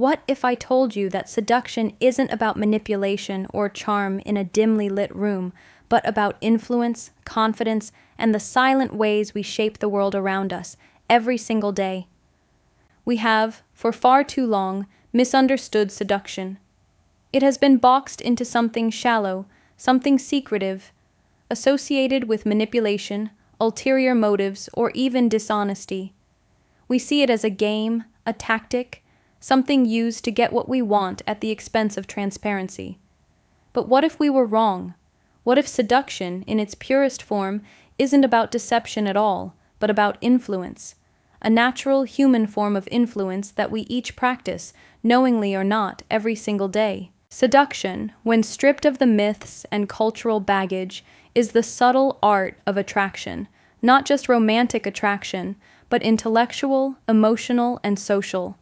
What if I told you that seduction isn't about manipulation or charm in a dimly lit room, but about influence, confidence, and the silent ways we shape the world around us every single day? We have, for far too long, misunderstood seduction. It has been boxed into something shallow, something secretive, associated with manipulation, ulterior motives, or even dishonesty. We see it as a game, a tactic, something used to get what we want at the expense of transparency. But what if we were wrong? What if seduction, in its purest form, isn't about deception at all, but about influence? A natural human form of influence that we each practice, knowingly or not, every single day. Seduction, when stripped of the myths and cultural baggage, is the subtle art of attraction, not just romantic attraction, but intellectual, emotional, and social.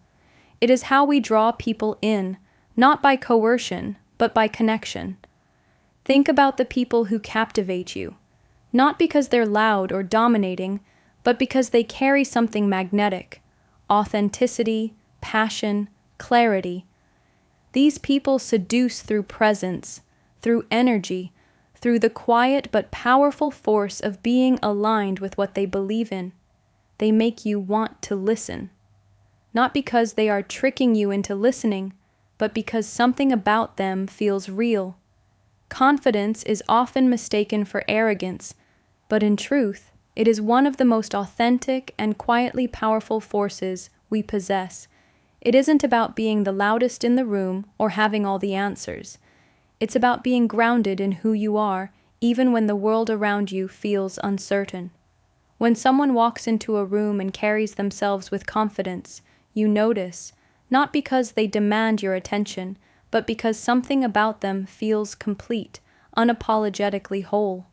It is how we draw people in, not by coercion, but by connection. Think about the people who captivate you, not because they're loud or dominating, but because they carry something magnetic: authenticity, passion, clarity. These people seduce through presence, through energy, through the quiet but powerful force of being aligned with what they believe in. They make you want to listen. Not because they are tricking you into listening, but because something about them feels real. Confidence is often mistaken for arrogance, but in truth, it is one of the most authentic and quietly powerful forces we possess. It isn't about being the loudest in the room or having all the answers. It's about being grounded in who you are, even when the world around you feels uncertain. When someone walks into a room and carries themselves with confidence, you notice, not because they demand your attention, but because something about them feels complete, unapologetically whole.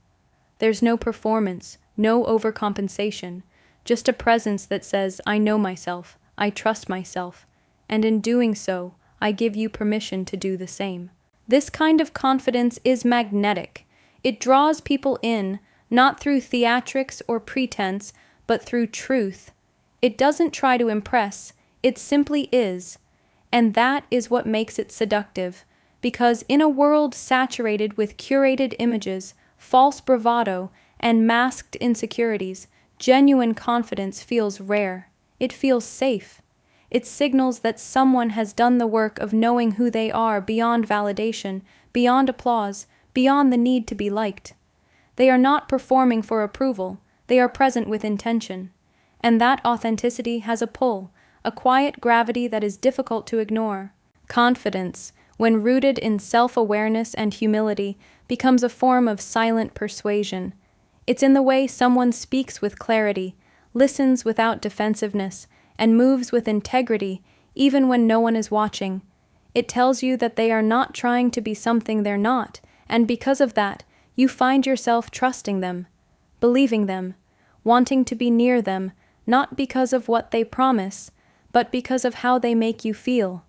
There's no performance, no overcompensation, just a presence that says, I know myself, I trust myself, and in doing so, I give you permission to do the same. This kind of confidence is magnetic. It draws people in, not through theatrics or pretense, but through truth. It doesn't try to impress, it simply is. And that is what makes it seductive, because in a world saturated with curated images, false bravado, and masked insecurities, genuine confidence feels rare. It feels safe. It signals that someone has done the work of knowing who they are beyond validation, beyond applause, beyond the need to be liked. They are not performing for approval, they are present with intention. And that authenticity has a pull, a quiet gravity that is difficult to ignore. Confidence, when rooted in self-awareness and humility, becomes a form of silent persuasion. It's in the way someone speaks with clarity, listens without defensiveness, and moves with integrity, even when no one is watching. It tells you that they are not trying to be something they're not, and because of that, you find yourself trusting them, believing them, wanting to be near them, not because of what they promise, but because of how they make you feel.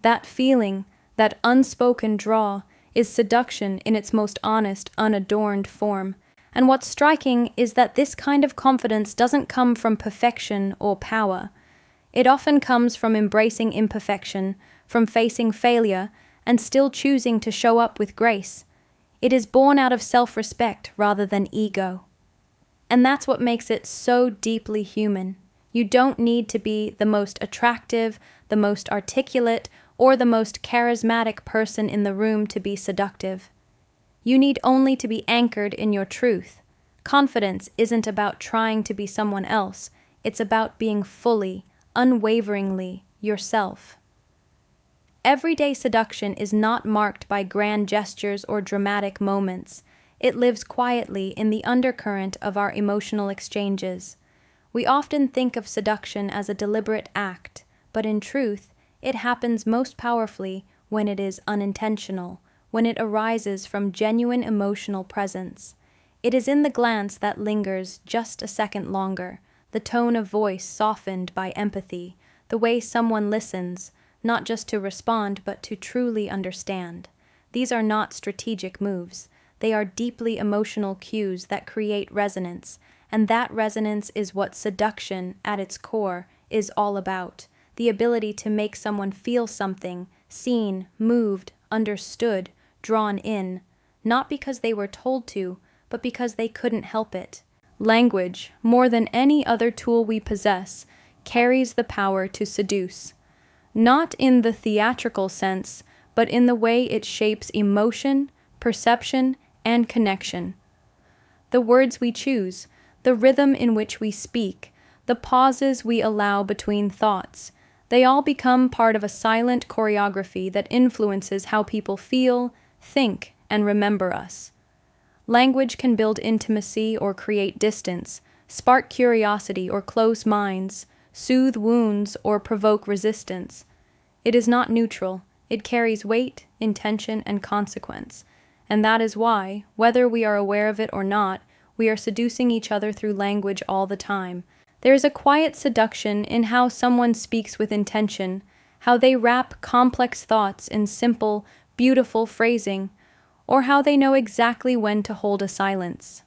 That feeling, that unspoken draw, is seduction in its most honest, unadorned form. And what's striking is that this kind of confidence doesn't come from perfection or power. It often comes from embracing imperfection, from facing failure, and still choosing to show up with grace. It is born out of self-respect rather than ego. And that's what makes it so deeply human. You don't need to be the most attractive, the most articulate, or the most charismatic person in the room to be seductive. You need only to be anchored in your truth. Confidence isn't about trying to be someone else. It's about being fully, unwaveringly yourself. Everyday seduction is not marked by grand gestures or dramatic moments. It lives quietly in the undercurrent of our emotional exchanges. We often think of seduction as a deliberate act, but in truth, it happens most powerfully when it is unintentional, when it arises from genuine emotional presence. It is in the glance that lingers just a second longer, the tone of voice softened by empathy, the way someone listens, not just to respond but to truly understand. These are not strategic moves. They are deeply emotional cues that create resonance, and that resonance is what seduction, at its core, is all about. the ability to make someone feel something, seen, moved, understood, drawn in, not because they were told to, but because they couldn't help it. Language, more than any other tool we possess, carries the power to seduce. Not in the theatrical sense, but in the way it shapes emotion, perception, and connection. The words we choose, the rhythm in which we speak, the pauses we allow between thoughts, they all become part of a silent choreography that influences how people feel, think, and remember us. Language can build intimacy or create distance, spark curiosity or close minds, soothe wounds or provoke resistance. It is not neutral. It carries weight, intention, and consequence. And that is why, whether we are aware of it or not, we are seducing each other through language all the time. There is a quiet seduction in how someone speaks with intention, how they wrap complex thoughts in simple, beautiful phrasing, or how they know exactly when to hold a silence.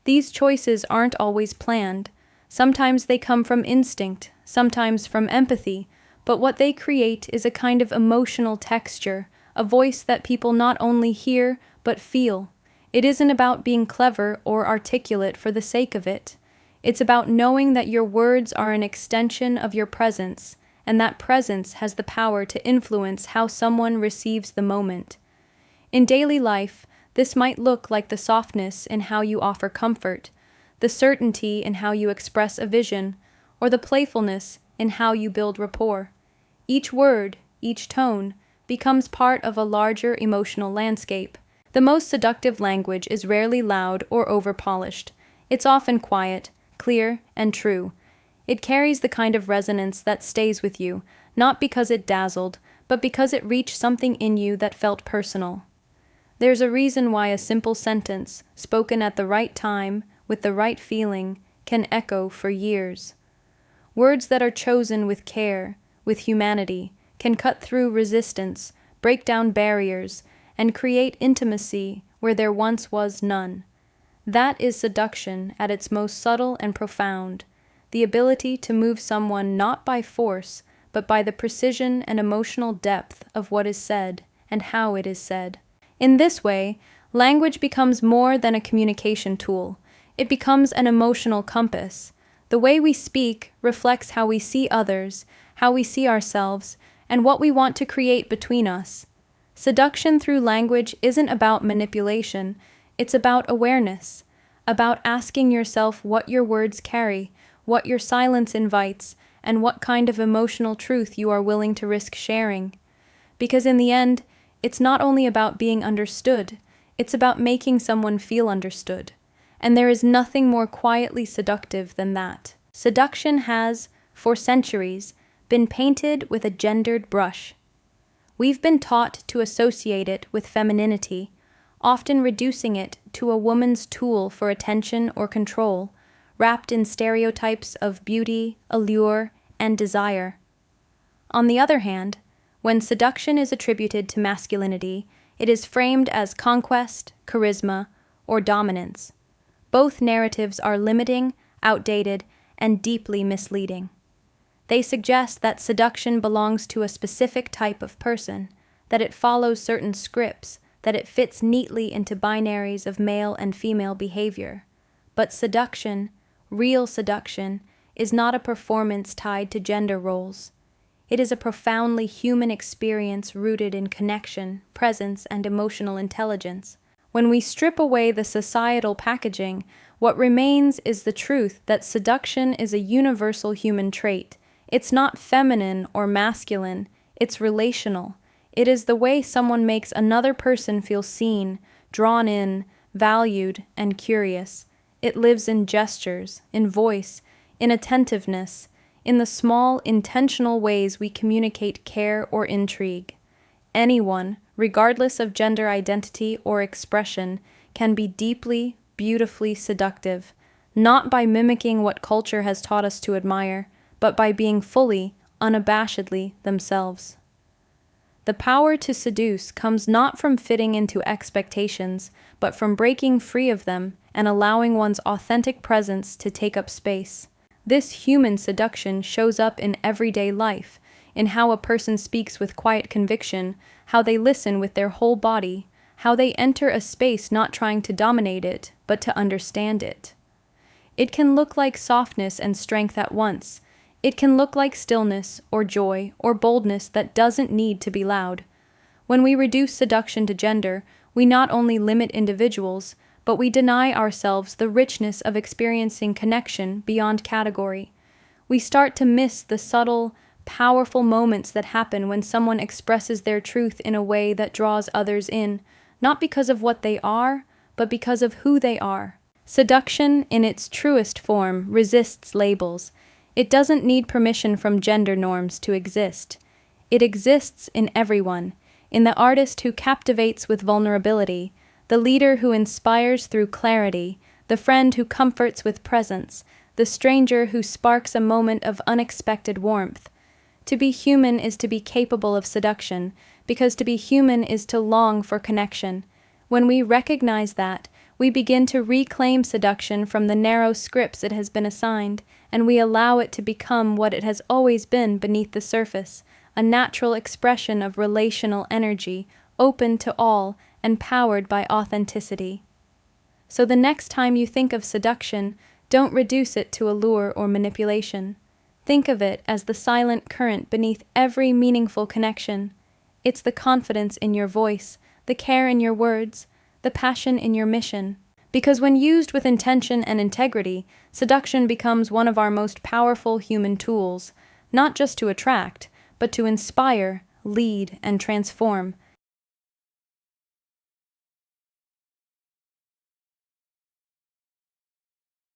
These choices aren't always planned. Sometimes they come from instinct, sometimes from empathy, but what they create is a kind of emotional texture, a voice that people not only hear, but feel. It isn't about being clever or articulate for the sake of it. It's about knowing that your words are an extension of your presence, and that presence has the power to influence how someone receives the moment. In daily life, this might look like the softness in how you offer comfort, the certainty in how you express a vision, or the playfulness in how you build rapport. Each word, each tone, becomes part of a larger emotional landscape. The most seductive language is rarely loud or over-polished. It's often quiet, clear, and true. It carries the kind of resonance that stays with you, not because it dazzled, but because it reached something in you that felt personal. There's a reason why a simple sentence, spoken at the right time, with the right feeling, can echo for years. Words that are chosen with care, with humanity, can cut through resistance, break down barriers, and create intimacy where there once was none. That is seduction at its most subtle and profound, the ability to move someone not by force, but by the precision and emotional depth of what is said and how it is said. In this way, language becomes more than a communication tool. It becomes an emotional compass. The way we speak reflects how we see others, how we see ourselves, and what we want to create between us. Seduction through language isn't about manipulation, it's about awareness, about asking yourself what your words carry, what your silence invites, and what kind of emotional truth you are willing to risk sharing. Because in the end, it's not only about being understood, it's about making someone feel understood. And there is nothing more quietly seductive than that. Seduction has, for centuries, been painted with a gendered brush. We've been taught to associate it with femininity, often reducing it to a woman's tool for attention or control, wrapped in stereotypes of beauty, allure, and desire. On the other hand, when seduction is attributed to masculinity, it is framed as conquest, charisma, or dominance. Both narratives are limiting, outdated, and deeply misleading. They suggest that seduction belongs to a specific type of person, that it follows certain scripts, that it fits neatly into binaries of male and female behavior. But seduction, real seduction, is not a performance tied to gender roles. It is a profoundly human experience rooted in connection, presence, and emotional intelligence. When we strip away the societal packaging, what remains is the truth that seduction is a universal human trait. It's not feminine or masculine, it's relational. It is the way someone makes another person feel seen, drawn in, valued, and curious. It lives in gestures, in voice, in attentiveness, in the small, intentional ways we communicate care or intrigue. Anyone, regardless of gender identity or expression, can be deeply, beautifully seductive, not by mimicking what culture has taught us to admire, but by being fully, unabashedly themselves. The power to seduce comes not from fitting into expectations, but from breaking free of them and allowing one's authentic presence to take up space. This human seduction shows up in everyday life, in how a person speaks with quiet conviction, how they listen with their whole body, how they enter a space not trying to dominate it, but to understand it. It can look like softness and strength at once. It can look like stillness, or joy, or boldness that doesn't need to be loud. When we reduce seduction to gender, we not only limit individuals, but we deny ourselves the richness of experiencing connection beyond category. We start to miss the subtle, powerful moments that happen when someone expresses their truth in a way that draws others in, not because of what they are, but because of who they are. Seduction, in its truest form, resists labels. It doesn't need permission from gender norms to exist. It exists in everyone, in the artist who captivates with vulnerability, the leader who inspires through clarity, the friend who comforts with presence, the stranger who sparks a moment of unexpected warmth. To be human is to be capable of seduction, because to be human is to long for connection. When we recognize that, we begin to reclaim seduction from the narrow scripts it has been assigned, and we allow it to become what it has always been beneath the surface, a natural expression of relational energy, open to all and powered by authenticity. So the next time you think of seduction, don't reduce it to allure or manipulation. Think of it as the silent current beneath every meaningful connection. It's the confidence in your voice, the care in your words, the passion in your mission. Because when used with intention and integrity, seduction becomes one of our most powerful human tools, not just to attract, but to inspire, lead, and transform.